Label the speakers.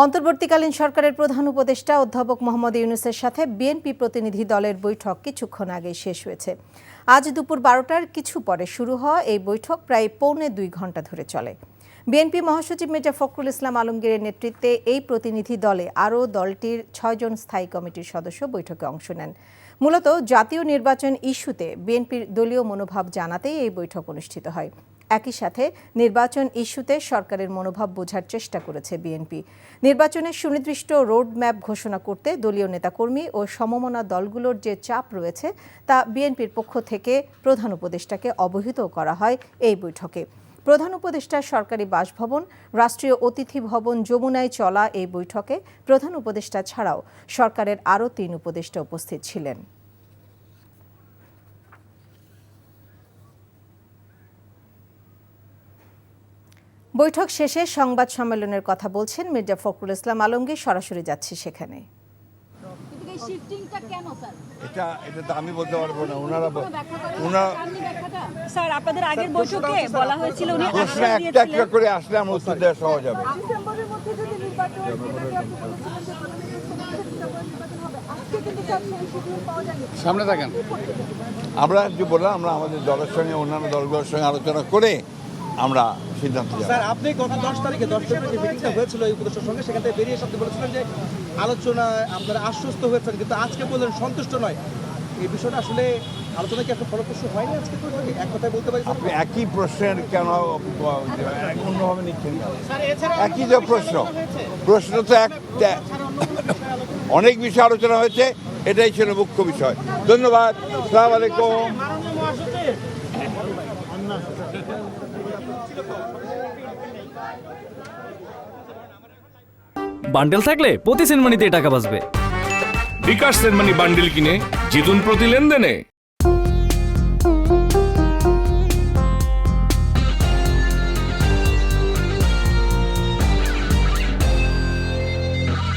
Speaker 1: অন্তর্বর্তীকালীন সরকারের প্রধান উপদেষ্টা অধ্যাপক মোহাম্মদ ইউনূসের সাথে বিএনপি প্রতিনিধি দলের বৈঠক কিছুক্ষণ আগে শেষ হয়েছে। আজ দুপুর 12টার কিছু পরে শুরু হওয়া এই বৈঠক প্রায় পৌনে 2 ঘণ্টা ধরে চলে। বিএনপি মহাসচিব মির্জা ফখরুল ইসলাম আলমগীরের নেতৃত্বে এই প্রতিনিধি দলে আরও দলটির 6 জন স্থায়ী কমিটির সদস্য বৈঠকে অংশ নেন। মূলত জাতীয় নির্বাচন ইস্যুতে বিএনপির দলীয় মনোভাব জানাতেই এই বৈঠক অনুষ্ঠিত হয়। একই সাথে নির্বাচন ইস্যুতে সরকারের মনোভাব বোঝার চেষ্টা করেছে বিএনপি। নির্বাচনের সুনির্দিষ্ট রোড ম্যাপ ঘোষণা করতে দলীয় নেতাকর্মী ও সমমনা দলগুলোর যে চাপ রয়েছে তা বিএনপির পক্ষ থেকে প্রধান উপদেষ্টাকে অবহিত করা হয় এই বৈঠকে। প্রধান উপদেষ্টার সরকারি বাসভবন, রাষ্ট্রীয় অতিথি ভবন যমুনায় চলা এই বৈঠকে প্রধান উপদেষ্টা ছাড়াও সরকারের আরও 3 উপদেষ্টা উপস্থিত ছিলেন। বৈঠক শেষে সংবাদ সম্মেলনের কথা বলছেন মির্জা ফখরুল ইসলাম আলমগীর। সরাসরি যাচ্ছি সেখানে।
Speaker 2: এটা তো আমি বলতে পারবো না,
Speaker 3: স্যার আপনাদের আগের বৈঠকে বলা হয়েছিল উনি
Speaker 2: প্রশ্ন একটা একটা করে আসলে আমার উত্তর দেওয়া সহজ হবে।
Speaker 4: সামনে থাকেন।
Speaker 2: আমরা যে বললাম, আমরা আমাদের দলের সঙ্গে অন্যান্য দলগুলোর সঙ্গে আলোচনা করে আমরা সিদ্ধান্ত যাব।
Speaker 5: স্যার আপনি গত 10 তারিখে 10 ফেব্রুয়ারি যে মিটিংটা হয়েছিল এই উপদেষ্টার সঙ্গে, সেখান থেকে বেরিয়ে আপনি বলেছিলেন যে আলোচনায় আপনারা আশ্বস্ত হয়েছেন, কিন্তু আজকে বললেন সন্তুষ্ট নয়। এই বিষয়টা আসলে আলোচনা কি একটা ফলপ্রসূ হয়নি আজকে? এক কথায় বলতে পারি
Speaker 2: আপনি একই প্রশ্নের কেন অন্যভাবে নিচ্ছেন? একই যে প্রশ্ন তো একটা, অনেক বিষয় আলোচনা হয়েছে, এটাই ছিল মুখ্য বিষয়। ধন্যবাদ। আসসালামু আলাইকুম।
Speaker 6: বান্ডেল থাকলে প্রতি সেনমানিতে টাকা বাঁচবে।
Speaker 7: বিকাশ সেনমানি বান্ডেল কিনে জিতুন প্রতি লেনদেনে।